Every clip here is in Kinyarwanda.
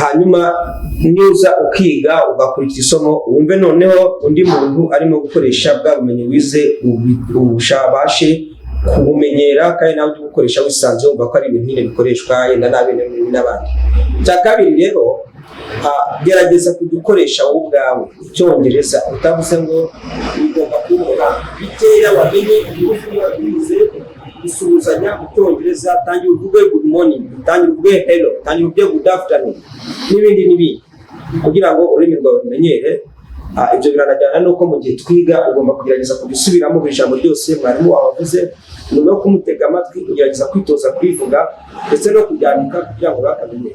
hanyuma niuza ukiga ugakurikira isomo wumve noneho undi muntu arimo gukoresha bwa bumenyi wize ubushabashe kubumenyera kandi nawe gukoresha wisanze wumva ko ari ibintu nyine bikoreshwa yenda n'abandi. Cya kabiri rero gerageza kudukoresha wowe ubwawe icyongereza utavuze ngo ugomba kumva bikeya wamenye ibivuze isuhuzanya mu cyongereza, tangira uvuge good morning, tangira uvuge hello, tangira uvuge good afternoon n'ibindi kugira ngo ururimi rwawe rumenyere. Ibyo biranajyana nuko mu gihe twiga ugomba kugerageza kubisubiramo buri jambo ryose mwarimu wavuze, nyuma yo kumutega amatwi ugerageza kwitoza kubivuga ndetse no kubyandika kugira ngo bakamenye.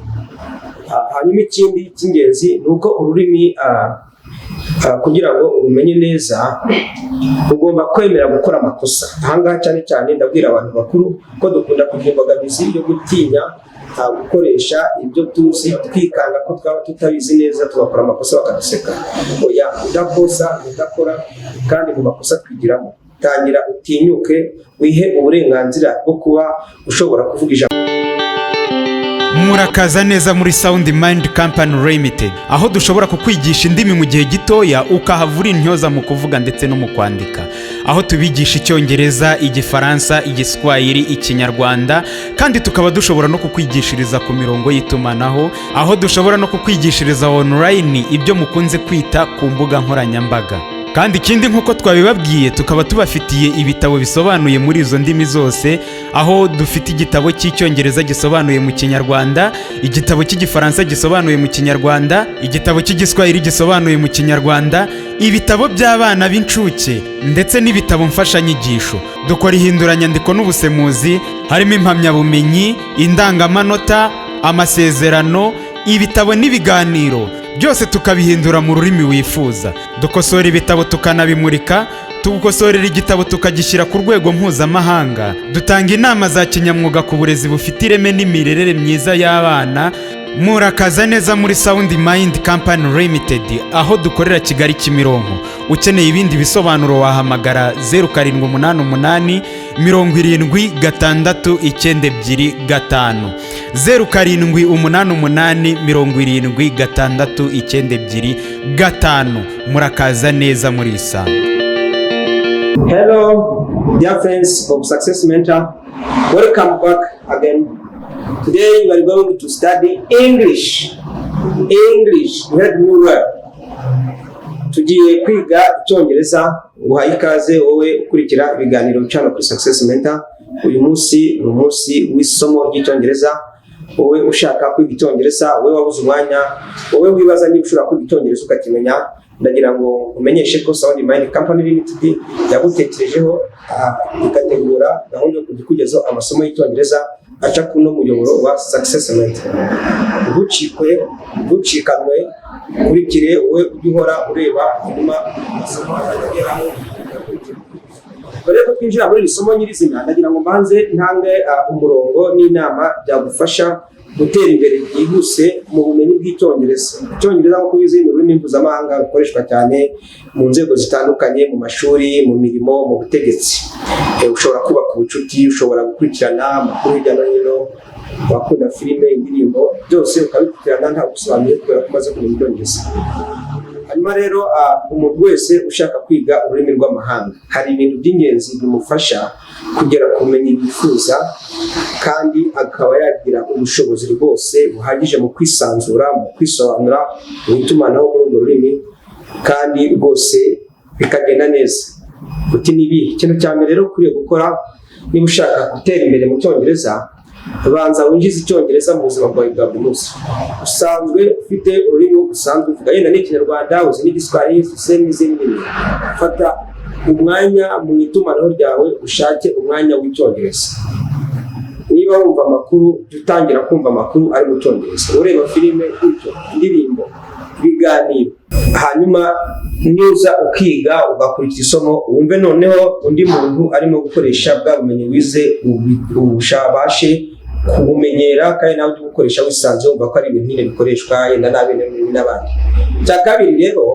Hanyuma ikindi cy'ingenzi ni uko ururimi kugira ngo urumenye neza ugomba kwemera gukora amakosa. Ahangaha cyane ndabwira abantu bakuru ko dukunda kugira imbogamizi yo gutinya gukoresha ibyo tuzi, twikanga ko twaba tutabizi neza tugakora amakosa bakaduseka. Oya, udakora kandi mu makosa twigiramo. Tangira utinyuke, wihe uburenganzira bwo kuba ushobora kuvuga ijambo. Murakaza neza muri Sound Mind Company Limited, aho dushobora kukwigisha indimi mu gihe gitoya ukahavura intyoza mu kuvuga ndetse no mu kwandika, aho tubigisha Icyongereza, Igifaransa, Igiswahili, Ikinyarwanda, kandi tukaba dushobora no kukwigishiriza ku mirongo y'itumanaho, aho dushobora no kukwigishiriza online ibyo mukunze kwita ku mbuga nkoranyambaga. Kandi ikindi nk'uko twabibabwiye, tukaba tubafitiye ibitabo bisobanuye muri izo ndimi zose, aho dufite igitabo cy'Icyongereza gisobanuye mu Kinyarwanda, igitabo cy'Igifaransa gisobanuye mu Kinyarwanda, igitabo cy'Igiswahili gisobanuye mu Kinyarwanda, ibitabo by'abana b'incuke ndetse n'ibitabo mfashanyigisho. Dukora ihinduranyandiko n'ubusemuzi, harimo impamyabumenyi, indangamanota, amasezerano, ibitabo n'ibiganiro, byose tukabihindura mu rurimi wifuza. Dukosora ibitabo tukanabimurika, tugukosorera igitabo tukagishyira ku rwego mpuzamahanga. Dutanga inama za kinyamwuga ku burezi bufite ireme n'imirerere myiza y'abana. Murakaza neza muri Sound Mind Company Limited, aho dukorera Kigali Kimironko. Ukeneye ibindi bisobanuro wahamagara 0788 7692 0788 7692. Murakaza neza muri Isa. Hello dear friends of Success Mentor, welcome back again. Today we are going to study English. You heard me well. Tugiye kwiga Icyongereza. Uhaye ikaze wowe ukurikira ibiganiro bicana kuri Success Mentor. Uyu munsi ni umunsi w'isomo ry'Icyongereza. Wowe ushaka kwiga Icyongereza, wowe wabuze umwanya, wowe wibaza niba ushobora kwiga Icyongereza ukakimenya, ndagira ngo umenyeshe ko Sound Mind Company Limited yagutekerejeho igategura gahunda yo kugezaho amasomo y'Icyongereza aca kuno muyoboro wa Success Mentor. Ntucikanwe, kurikire wowe ujye uhora ureba inyuma amasomo azageraho. Rero ko twinjira muri isomo nyirizina, ndagira ngo mbanze ntange umurongo n'inama byagufasha gutera imbere byihuse mu bumenyi bw'Icyongereza. Icyongereza nk'uko bizi ni ururimi mpuzamahanga rukoreshwa cyane mu nzego zitandukanye, mu mashuri, mu mirimo, mu butegetsi. Ushobora kubaka ubucuti, ushobora gukurikirana amakuru hirya no hino, wakunda filime, indirimbo, byose ukabikurikirana nta gusobanura kubera ko umaze kumenya Icyongereza. Hanyuma rero umuntu wese ushaka kwiga ururimi rw'amahanga, hari ibintu by'ingenzi bimufasha kugera ku bumenyi yifuza, kandi akaba yagira ubushobozi rwose buhagije mu kwisanzura, mu kwisobanura mu itumanaho muri urwo rurimi, kandi rwose bikagenda neza. Uti nibi ikintu cya mbere rero ukwiye gukora niba ushaka gutera imbere mu Cyongereza, banza winjize Icyongereza mu buzima bwawe bwa buri munsi. Usanzwe ufite ururimi usanzwe uvuga, yenda n'Ikinyarwanda, uzi n'Igiswahili, uzi n'izindi. Fata umwanya mu itumanaho ryawe, ushake umwanya w'Icyongereza. Niba wumva amakuru, utangira kumva amakuru ari mu Cyongereza, ureba filime, indirimbo, ibiganiro. Hanyuma niuza ukiga ugakurikira isomo, wumve noneho undi muntu arimo gukoresha bwa bumenyi wize ubushabashe kubumenyera kandi nawe gukoresha wisanze wumva ko ari ibintu nyine bikoreshwa yenda n'abandi. Cya kabiri rero,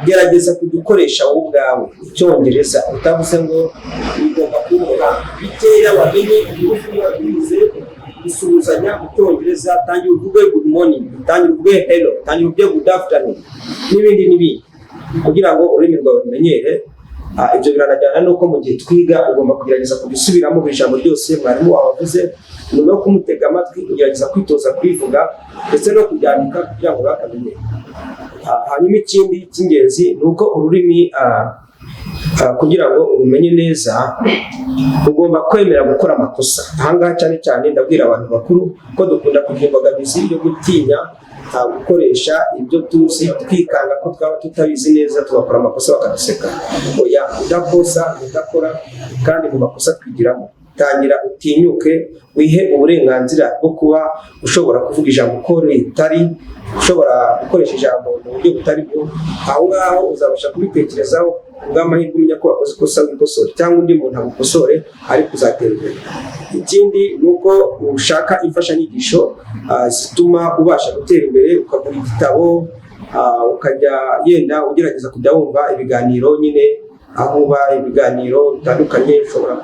gerageza kudukoresha wowe ubwawe Icyongereza utavuze ngo ugomba kumva bikeya wamenye ibivuze gusuhuzanya mu cyongereza, tangira uvuge good morning, tangira uvuge hello, tangira uvuge good afternoon n'ibindi kugira ngo ururimi rwawe rumenyere. Ibyo biranajyana nuko mu gihe twiga ugomba kugerageza kubisubiramo buri jambo ryose mwarimu wawe avuze, nyuma yo kumutega amatwi kugerageza kwitoza kubivuga ndetse no kubyandika kugira ngo bakamenye. Hanyuma ikindi cy'ingenzi ni uko ururimi kugira ngo urumenye neza ugomba kwemera gukora amakosa. Ahangaha cyane cyane ndabwira abantu bakuru ko dukunda kugira imbogamizi yo gutinya gukoresha ibyo tuzi, twikanga ko twaba tutabizi neza tugakora amakosa bakaduseka. Oya, udakora kandi mu makosa twigiramo. Tangira utinyuke, wihe uburenganzira bwo kuba ushobora kuvuga ijambo uko ritari, ushobora gukoresha ijambo mu buryo butari bwo. Aho ngaho uzabasha kubitekerezaho ubw'amahirwe umenya ko wakoze ikosa wikosore, cyangwa undi muntu agukosore ariko uzatera imbere. Ikindi ni uko ushaka imfashanyigisho zituma ubasha gutera imbere, ukagura igitabo, ukajya yenda ugerageza kujya wumva ibiganiro nyine aho uba ibiganiro bitandukanye. Ushobora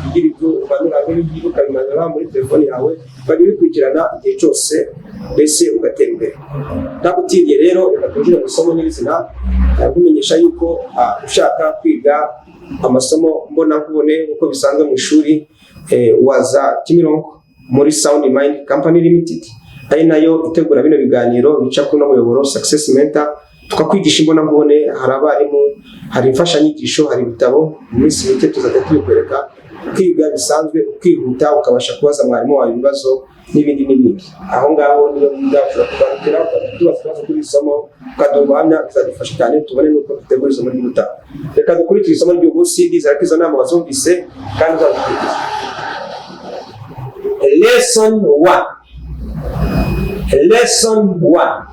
kugira ibyo umanura n'ibyo ukabimanura muri telefone yawe, ukajya ubikurikirana igihe cyose, mbese ugatera imbere. Ndagutiriye rero reka twinjire mu isomo nyirizina, kumenyesha yuko ushaka kwiga amasomo mbonankubone nk'uko bisanzwe mu ishuri, waza Kimironko muri Sound Mind Company Limited, ari nayo itegura bino biganiro bica kuri muyoboro Success Mentor. Tukakwigisha imbonankubone, hari abarimu, hari imfashanyigisho, hari ibitabo. Mu minsi mike tuzajya tubikwereka, kwiga bisanzwe ukihuta ukabasha kubaza mwarimu wawe ibibazo n'ibindi. Aho ngaho niyo bidashobora kugarukira tubaza kuri isomo ukaduhamya, bizadufasha cyane tubone nuko dutegura isomo ry'ubutaha. Reka dukurikire isomo ry'uyu munsi, ndizera ko izo nama wazumvise kandi uzazikurikiza. Lesson 1.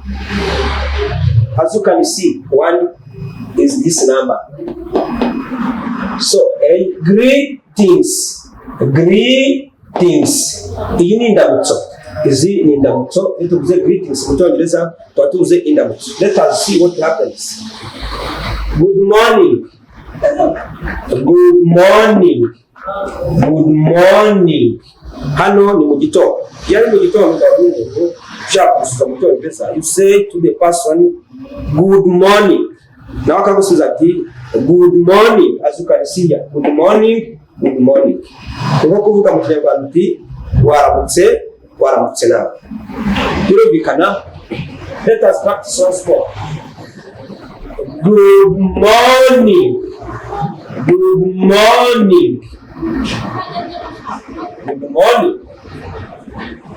As you can see, 1 is this number. So, greetings. Iyi ni indamutso. Izi ni indamutso. Iyo tuvuze greetings mu cyongereza tuba tuvuze indamutso. Let us see what happens. Good morning. Hano ni mu gitondo. Iyo ari mu gitondo umuntu ushaka gusubiza mu cyongereza, you say to the person good morning. Nawe akagusubiza ati good morning. As you can see here, good morning. Nko kuvuga mu Kinyarwanda uti waramutse nawe. Birumvikana. Let us practice once more. Good morning.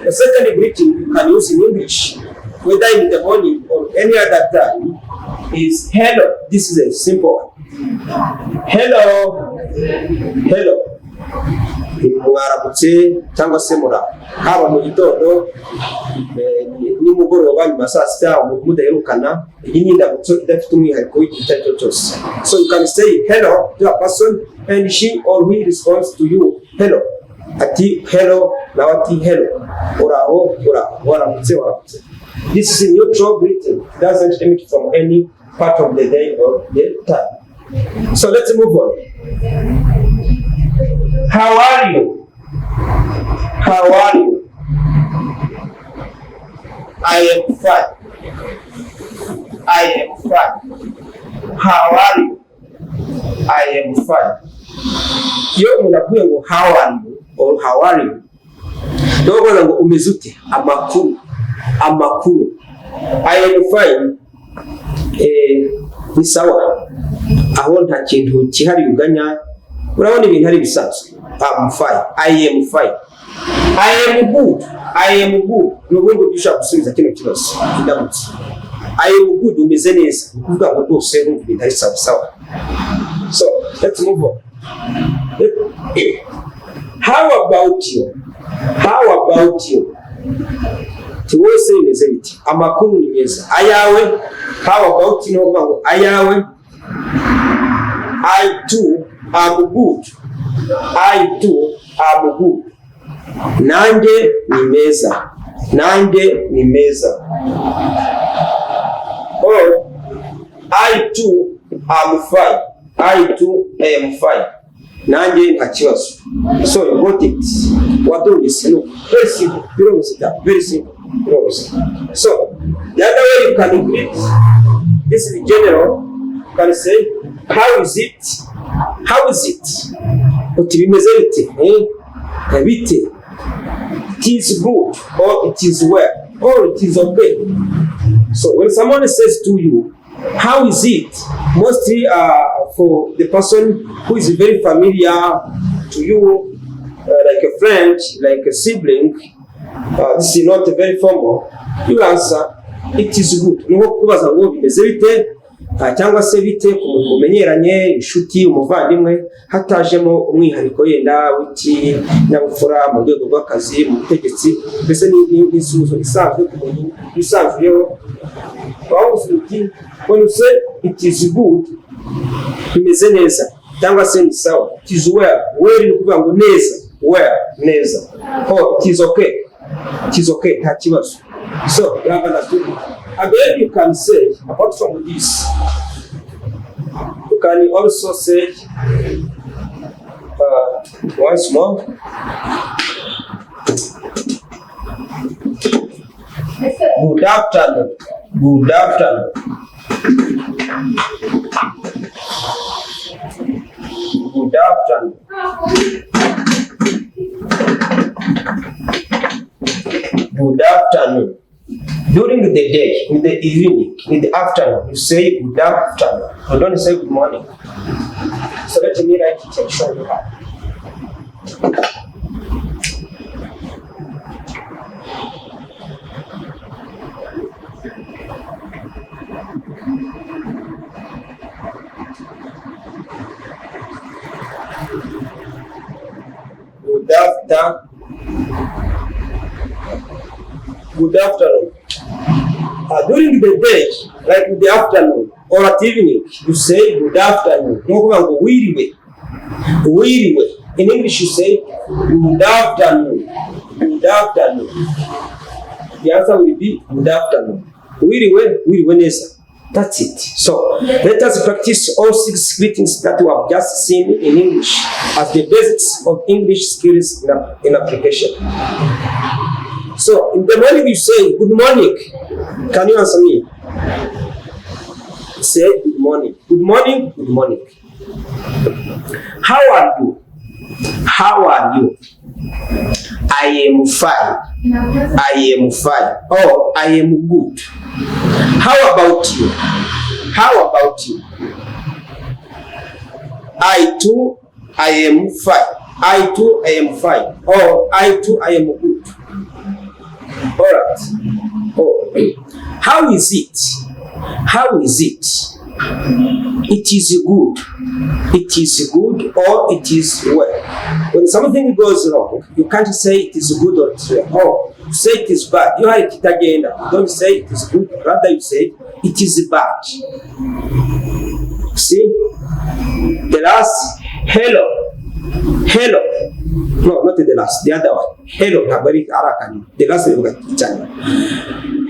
The second greeting you can use in English, whether in the morning or any other time, is hello. This is a simple one. Hello. Mwaramutse cyangwa se muraho, haba mu gitondo nimugoroba nyuma saa sita mudaherukana. Iyi ni indamutso idafite umwihariko w'igihe icyo ari cyo cyose. So you can say hello to a person and she or he responds to you hello. Ati hello, nawe ati hello. Uraho, waramutse. This is a neutral greeting. It doesn't emit from any part of the day or the time. So let's move on. How are you? I am fine. How are you? I am fine. Iyo umuntu avuye ngo how are you or how are you, ndogoza ngo umeze ute? Amakuru. I am fine. Ni sawa. Aho nta kintu kihari uganya, urabona ibintu ari bisanzwe. I'm fine. I am fine. I am good. Nubundi ushaka gusubiza kino kibazo indamutso. I am good, umeze neza. Ukuvuga ngo rwose urumva ibintu ari sawa. So let's move on. How about you? Tiwose imeze biti. Amakuru ni meza. Ayawe. How about you? Nuvuga ngo ayawe. I too am good. Nanjye ni meza. Or I too am fine. nanjye nta kibazo. So you got it. What do we say? No, very simple. Very simple. So the other way you can greet, this is general. You can say, how is it? How is it? Uti bimeze bite? Bite. It is good, or it is well, or it is okay. So when someone says to you, how is it? Mostly for the person who is very familiar to you, like a friend, like a sibling, this is not very formal. You answer, it is good. Nuko kubaza ngo bimeze bite, cyangwa se bite ku muntu mumenyeranye, inshuti, umuvandimwe, hatajemo umwihariko yenda w'iki nyabufura mu rwego rw'akazi, mu butegetsi, mbese n'isubizo isanzwe ku muntu bisanzweho. When you say it is good, bimeze neza, cyangwa se ni sawa. It is well. Well ni kuvuga ngo neza, well, neza. Oh, it is okay. It is okay, nta kibazo. So, you have understood. Again, you can say, apart from this, you can also say, once more, good afternoon. Good afternoon. Good afternoon. Good afternoon. During the day, in the evening, in the afternoon, you say good afternoon. You don't say good morning. So let me write it and show you how. Good afternoon. During the day, like in the afternoon or at evening, you say good afternoon. Wiriwe. In English, you say good afternoon. Good afternoon. The answer will be good afternoon. Wiriwe neza. That's it. So let us practice all 6 greetings that we have just seen in English as the basics of English skills in application. So in the morning you say good morning. Can you answer me? Say good morning. Good morning. Good morning. How are you? How are you? I am fine. I am fine. Oh, I am good. How about you? How about you? I too, I am fine. I too, I am fine. Oh, I too, I am good. All right. Oh, how is it? How is it? It is good. It is good or it is well. When something goes wrong, you can't say it is good or it's well. Oh, you say it is bad. You have it again. Don't say it is good. Rather, you say it is bad. See? The last, hello. Hello. No, not the last. The other one. Hello. The last one.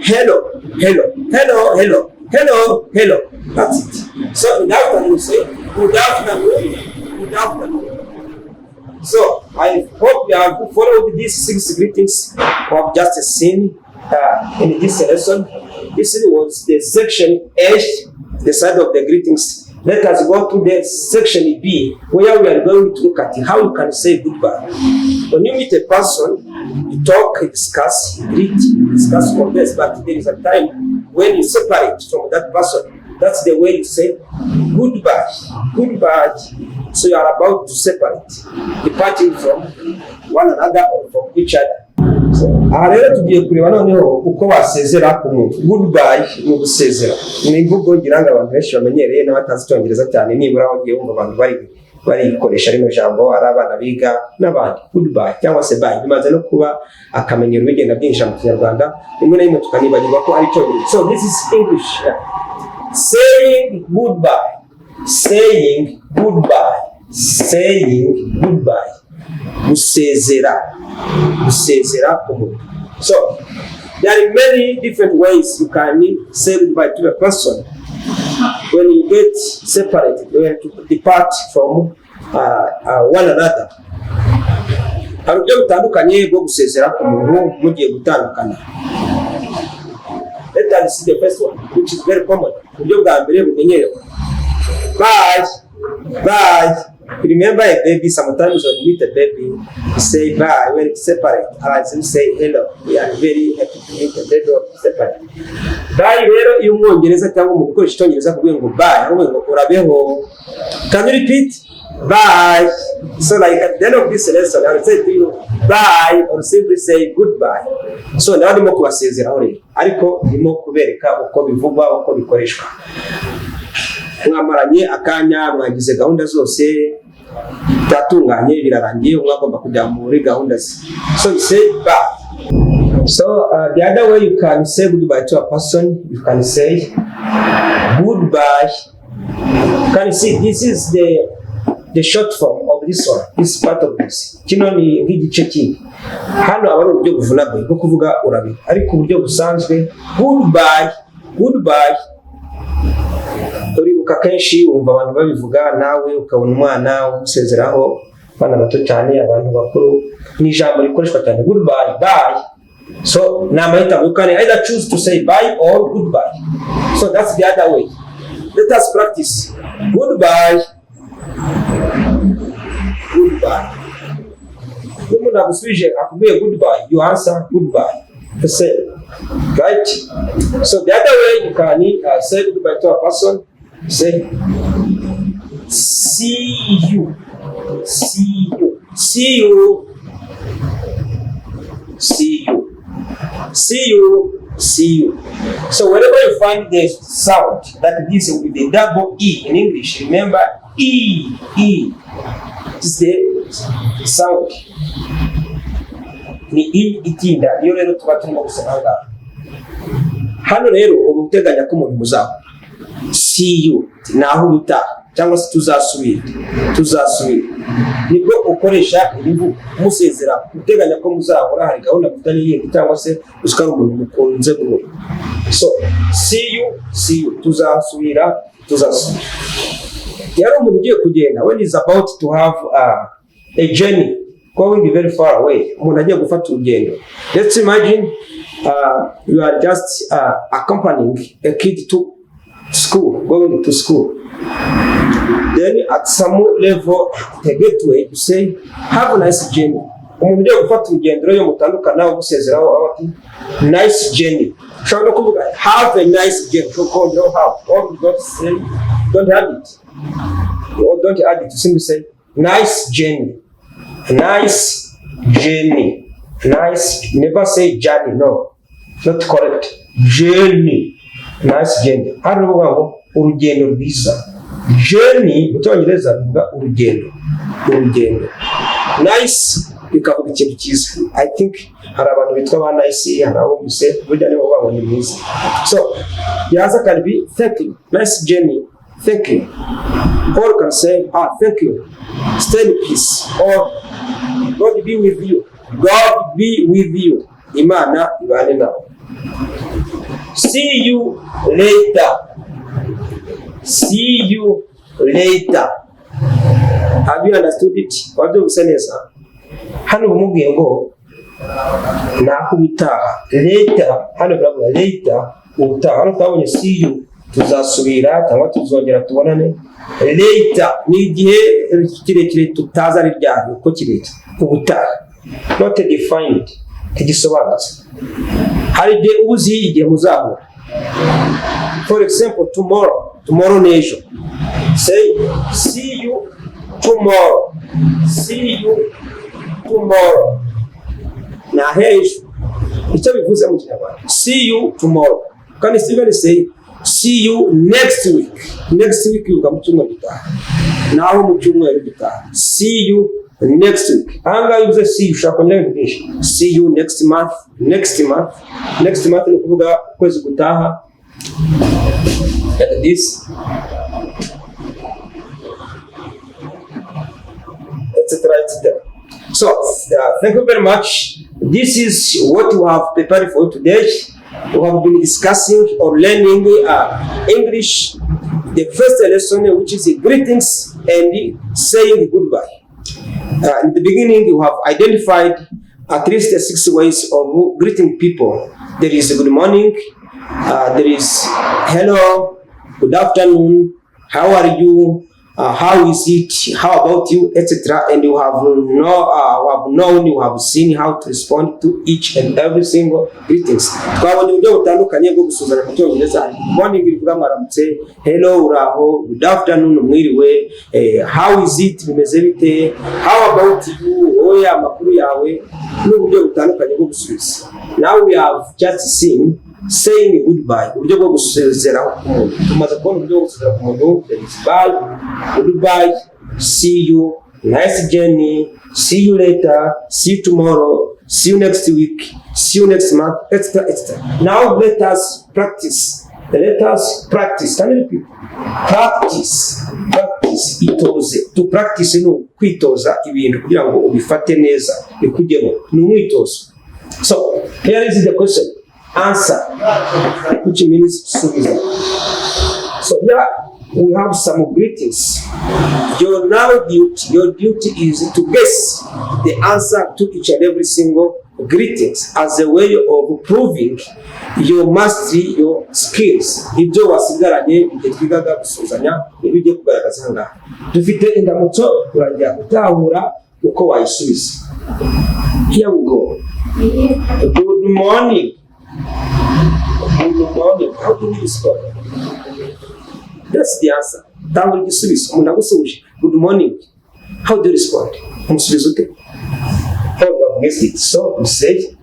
Hello. Hello. Hello. Hello. Hello. Hello. That's it. So in the afternoon, you say good afternoon. Good afternoon. So I hope you have followed these 6 greetings we have just seen in this lesson. This was the section H, the side of the greetings. Let us go to the section B, where we are going to look at how you can say goodbye. When you meet a person, you talk, you discuss, you greet, you discuss converse, but there is a time when you separate from that person. That's the way you say goodbye. Goodbye. So you are about to separate, departing from one another or from each other. Aha rero tugiye kureba noneho uko wasezera ku muntu. Goodbye ni gusezera. Ni imvugo ngira ngo abantu benshi bamenyereye n'abatazi Icyongereza cyane, nibura wagiye wumva abantu barikoresha rino jambo, ari abana biga n'abandi. Goodbye cyangwa se bye bimaze no kuba akamenyero bigenda byinjira mu Kinyarwanda, rimwe na rimwe tukanibagirwa ko ari Icyongereza. So this is English. Saying goodbye. Saying goodbye. Saying goodbye. Gusezera. Gusezera ku muntu. So there are many different ways you can say goodbye to a person when you get separated, when you depart from one another. Hari uburyo butandukanye bwo gusezera ku muntu mugiye gutandukana. Let us see the first one, which is very common. Uburyo bwa mbere bumenyerewe. Bye. Bye. Remember a baby, sometimes when you meet a baby, you say bye when it's separate. As you say hello, we are very happy to meet a baby separate. Bye rero iyo umwongereza cyangwa mu gukoresha icyongereza kuvuga ngo bye, ahubwo ngo urabeho. Can you repeat? Bye. So like at the end of this lesson, I will say to you bye or simply say goodbye. So nawe ndimo kubasezeraho rero, ariko ndimo kubereka uko bivugwa, uko bikoreshwa. Mwamaranye akanya, mwagize gahunda zose, tatunganye birarangiye, mwagomba kujya muri gahunda ze. So you say bye. So the other way you can say goodbye to a person, you can say goodbye. Can you see this is the short form of this one, this part of this. Kino ni nk'igice kindi. Hano aba ari uburyo buvunaguye bwo kuvuga urabe, ariko uburyo busanzwe goodbye, goodbye. Uribuka kenshi wumva abantu babivuga, nawe ukabona umwana umusezeraho, abana bato cyane, abantu bakuru, ni ijambo rikoreshwa cyane goodbye, bye. So namahitamo, you can either choose to say bye or goodbye. So that's the other way. Let us practice. Goodbye. Goodbye. When umuntu agusubije akubwiye goodbye, you answer goodbye. The same, right? So the other way you can say goodbye to a person, say see you, see you, see you, see you, see you, see you. So whenever you find the sound that this with the double E in English, remember E, E is the sound. Ni E itinda, iyo rero tuba turimo gusanga. Hano rero ubu uteganya ko umuntu muzaho. See you, naho ubutaha, cyangwa se tuzasubira, tuzasubira. Nibwo ukoresha irivu musezera, uteganya ko muzahora, hari gahunda mutari yindi cyangwa se usikara umuntu mukunze guhura. So see you, tuzasubira, tuzasubira. Yari umuntu ugiye kugenda, when is about to have a journey going very far away, umuntu agiye gufata urugendo. Let's imagine you are just accompanying a kid to school, going to school. Then at some level, the gateway, you say, have a nice journey. Umuntu ugiye gufata urugendo rero mutandukana nawe gusezeraho abati nice journey. Ushobora kuvuga have a nice journey. So call you have, or don't say, don't have it, or don't add it. Simply say nice journey. Nice journey. Nice. Never say journey. No, not correct. Journey. Nice journey. Hano bavuga ngo urugendo rwiza. Journey mu cyongereza bivuga urugendo. Urugendo. Nice bikavuga ikintu cyiza. I think hari abantu bitwa ba nice, hari abo bise burya nibo bavuga ni mwiza. So yaza can be thank you. Nice journey. Thank you. Or can say thank you. Stay in peace. Or God be with you. God be with you. Imana ibane nawe. See you later. See you later. Have you understood it? Wabyo busaneza. Hano bumubwiye ngo naho ubutaha. Later. Hano baravuga later. Ubutaha. Hano twabonye see you. Tuzasubira cyangwa tuzongera tubonane. Later ni igihe kirekire tutaza ari ryari uko kirekire. Ubutaha. Not defined. Kigisobanutse. Hari igihe ubuzi igihe muzahura. For example, tomorrow n'ejo. Say see you tomorrow. See you tomorrow. Na hejo. Icyo bivuze mu Kinyarwanda. See you tomorrow. Can you even say see you next week? Next week yuka mu cyumweru gitaha. Naho mu cyumweru gitaha. See you next week. Anga yuze see you shaka kongera ibinshi. See you next month. Next month. Next month ni kuvuga kwezi gutaha. This. Etc. So thank you very much. This is what we have prepared for today. We have been discussing or learning English the first lesson, which is greetings and saying goodbye. In the beginning, you have identified at least 6 ways of greeting people. There is good morning, there is hello, good afternoon, how are you, how is it, how about you, etc. And you have known, you have seen how to respond to each and every single greetings. Twabonye uburyo butandukanye bwo gusuzana mu Cyongereza. Good morning bivuga mwaramutse, hello uraho, good afternoon mwiriwe, how is it bimeze bite, how about you, wowe amakuru yawe, n'uburyo butandukanye bwo gusubiza. Now we have just seen saying goodbye, uburyo bwo gusezera ku muntu. Tumaze kubona uburyo bwo gusezera ku muntu, there is bye, goodbye, see you, nice journey, see you later, see you tomorrow, see you next week, see you next month, etc. etc. Now let us practice. Let us practice. Can you repeat? Practice. Practice. Itoze. To practice no kwitoza ibintu kugira ngo ubifate neza bikujyemo. Ni umwitozo. So, here is the question. Answer, which means subiza. So here we have some greetings. Your duty is to guess the answer to each and every single greetings as a way of proving your mastery, your skills. Ibyo wasigaranye igihe twigaga gusuzanya ibijye kugaragaza ngaha. Dufite indamutso urajya utahura uko wayisubiza. Here we go. Good morning. Good morning. How do you respond? That's the answer. Tanga igisubizo. Umuntu agusubije good morning. How do you respond? Umusubiza ute? How do you guess it? So you say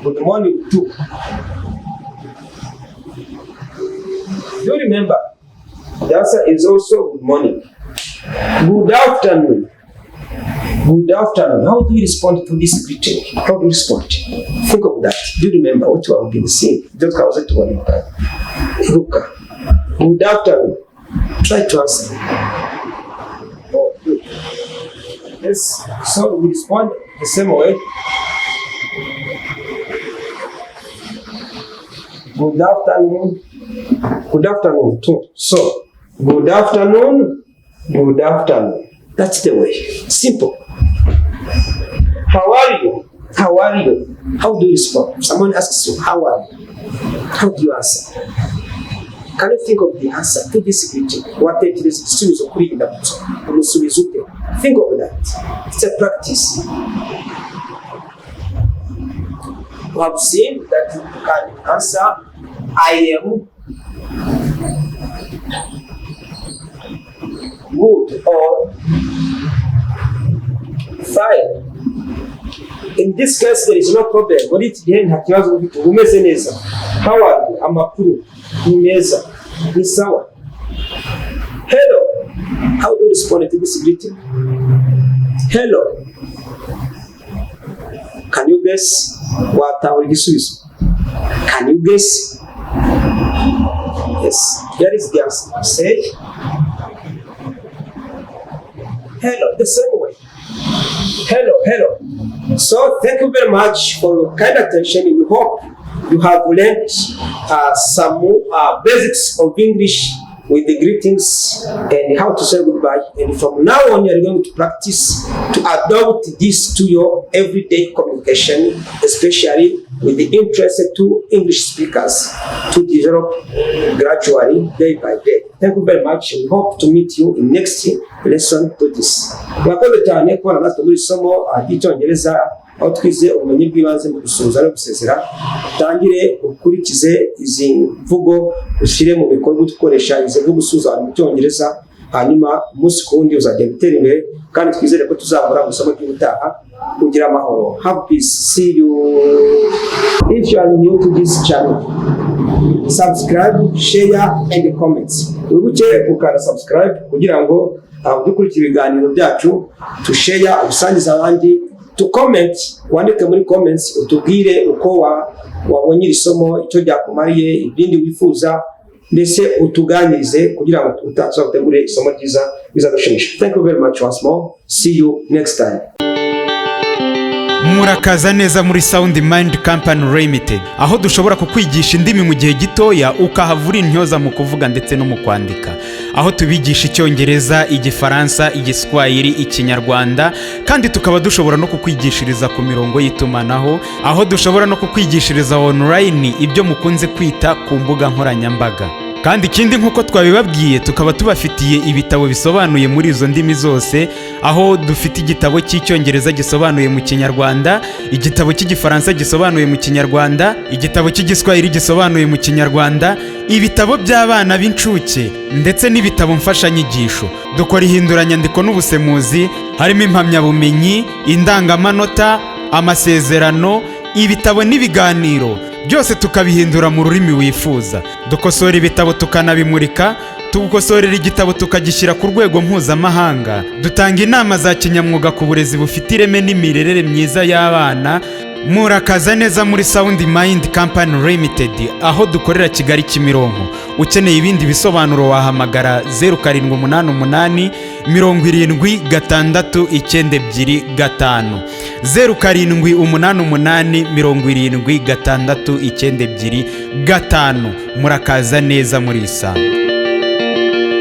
good morning too. Do you remember? The answer is also good morning. Good afternoon. Good afternoon. How do you respond to this greeting? How do you respond? Think of that. Do you remember what you have been saying? Just cause it to one time. Look. Good afternoon. Try to answer. Oh, good. Yes. So we respond the same way. Good afternoon. Good afternoon too. So good afternoon. Good afternoon. That's the way. Simple. How are you? How are you? How do you respond? Someone asks you, how are you? How do you answer? Can you think of the answer to this greeting? What it is igisubizo kuri iyi ndamutso? Umusubiza ute? Think of that. It's a practice. You have seen that you can answer, I am good or fine. In this case, there is no problem. Muri iki gihe nta kibazo ufite, umeze neza. How are you? Amakuru ni meza, ni sawa. Hello. How do you respond to this greeting? Hello. Can you guess watahura igisubizo? Can you guess? Yes. Here is the answer. Say hello, the same way. Hello, hello. So thank you very much for your kind attention. We hope you have learned some basics of English with the greetings and how to say goodbye. And from now on, you are going to practice to adopt this to your everyday communication, especially with the interest to English speakers to develop gradually, day by day. Thank you very much. We hope to meet you in next lesson to this. Mwakoze cyane kubana natwe muri somo ry'Icyongereza aho twize ubumenyi bw'ibanze mu gusuhuza no gusezera. Utangire ukurikize izi mvugo ushyire mu bikorwa dukoresha izi mvugo gusuhuza mu Cyongereza, hanyuma umunsi ku wundi uzagenda utera imbere kandi twizere ko tuzahora mu isomo ry'ubutaha. Kugira amahoro. Have peace. See you. If you are new to this channel, subscribe, share and comments. Wibuke ukanda subscribe kugira ngo dukurikira ibiganiro byacu, to share, usangiza abandi, to comment, wandike muri comments utubwire uko wabonye isomo, icyo ryakumariye, ibindi wifuza, ndetse utuganirize kugira ngo tutazategure isomo ryiza bizadushimisha. Thank you very much once more. See you next time. Murakaza neza muri Sound Mind Company Limited, aho dushobora kukwigisha indimi mu gihe gitoya ukahavura intyoza mu kuvuga ndetse no mu kwandika, aho tubigisha icyongereza, igifaransa, igiswahili, ikinyarwanda, kandi tukaba dushobora no kukwigishiriza ku mirongo y'itumanaho, aho dushobora no kukwigishiriza online ibyo mukunze kwita ku mbuga nkoranyambaga. Kandi ikindi nk'uko twabibabwiye, tukaba tubafitiye ibitabo bisobanuye muri izo ndimi zose, aho dufite igitabo cy'icyongereza gisobanuye mu kinyarwanda, igitabo cy'igifaransa gisobanuye mu kinyarwanda, igitabo cy'igiswahili gisobanuye mu kinyarwanda, ibitabo by'abana b'incuke ndetse n'ibitabo mfashanyigisho. Dukora ihinduranyandiko n'ubusemuzi, harimo impamyabumenyi, indangamanota, amasezerano, ibitabo n'ibiganiro, byose tukabihindura mu rurimi wifuza. Dukosora ibitabo tukanabimurika, tugukosorera igitabo tukagishyira ku rwego mpuzamahanga. Dutanga inama za kinyamwuga ku burezi bufite ireme n'imirerere myiza y'abana. Murakaza neza muri Sound Mind Company Limited, aho dukorera Kigali Kimironko. Ukeneye ibindi bisobanuro wahamagara 0788 7692 0788 7692 Murakaza neza muri Sound.